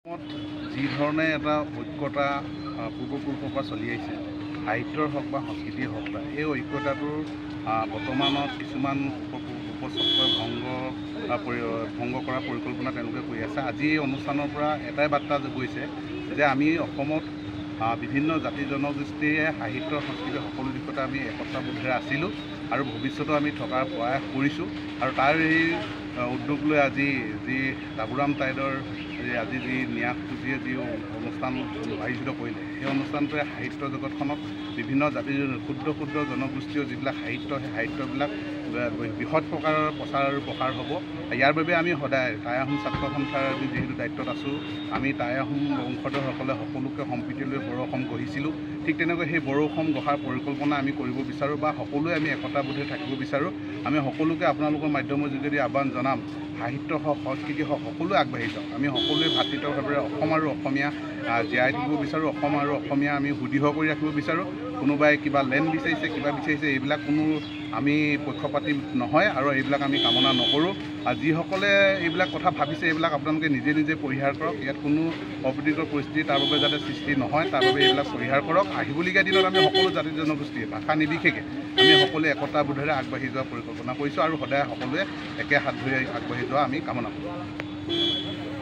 যি ধৰণে এটা ঐক্যতা পূৰ্বপুৰুষৰ পৰা চলি আহিছে, সাহিত্যৰ হওক বা সংস্কৃতিয়ে হওক বা এই ঐক্যতাটোৰ বৰ্তমানত কিছুমান উপচক্ৰই ভংগ কৰাৰ পৰিকল্পনা তেওঁলোকে কৰি আছে। আজি এই অনুষ্ঠানৰ পৰা এটাই বাৰ্তা গৈছে যে আমি অসমত বিভিন্ন জাতি জনগোষ্ঠীয়ে সাহিত্য সংস্কৃতি সকলো দিশতে আমি একতাবোধেৰে আছিলোঁ আৰু ভৱিষ্যতেও আমি থকাৰ প্ৰয়াস কৰিছোঁ। আৰু তাৰ এই উদ্যোগ লৈ আজি যি ডাবুৰাম টাইডৰ আজি যি ন্যাস পুঁজিয়ে যি অনুষ্ঠান আয়োজিত কৰিলে, সেই অনুষ্ঠানটোৱে সাহিত্য জগতখনত বিভিন্ন জাতি ক্ষুদ্ৰ ক্ষুদ্ৰ জনগোষ্ঠীয় যিবিলাক সাহিত্য, সেই সাহিত্যবিলাক বৃহৎ প্ৰকাৰৰ প্ৰচাৰ আৰু প্ৰসাৰ হ'ব। ইয়াৰ বাবে আমি সদায় টাই আহোম ছাত্ৰ সন্থাৰ আমি যিহেতু দায়িত্বত আছোঁ, আমি টাই আহোম বংশধৰসকলে সকলোকে সম্প্ৰীতি লৈ বড়ো অসম গঢ়িছিলোঁ। ঠিক তেনেকৈ সেই বড়ো অসম গঢ়াৰ পৰিকল্পনা আমি কৰিব বিচাৰোঁ বা সকলোৱে আমি একতাবোধে থাকিব বিচাৰোঁ। আমি সকলোকে আপোনালোকৰ মাধ্যমৰ যোগেদি আহ্বান জনাম, সাহিত্য হওক সংস্কৃতি হওক সকলোৱে আগবাঢ়ি যাওক। আমি সকলোৱে ভাতৃত্বভাৱেৰে অসম আৰু অসমীয়া জীয়াই থাকিব বিচাৰোঁ। অসম আৰু অসমীয়া আমি সুদৃঢ় কৰি ৰাখিব বিচাৰোঁ। কোনোবাই কিবা লেণ্ড বিচাৰিছে, কিবা বিচাৰিছে, এইবিলাক কোনো আমি পক্ষপাতি নহয় আৰু এইবিলাক আমি কামনা নকৰোঁ। আৰু যিসকলে এইবিলাক কথা ভাবিছে, এইবিলাক আপোনালোকে নিজে নিজে পৰিহাৰ কৰক। ইয়াত কোনো অপ্ৰীতিকৰ পৰিস্থিতি তাৰ বাবে যাতে সৃষ্টি নহয়, তাৰ বাবে এইবিলাক পৰিহাৰ কৰক। আহিবলগীয়া দিনত আমি সকলো জাতি জনগোষ্ঠী ভাষা নিৰ্বিশেষে আমি সকলোৱে একতাবোধেৰে আগবাঢ়ি যোৱাৰ পৰিকল্পনা কৰিছোঁ আৰু সদায় সকলোৱে একে হাত ধৰি আগবাঢ়ি যোৱা আমি কামনা কৰোঁ।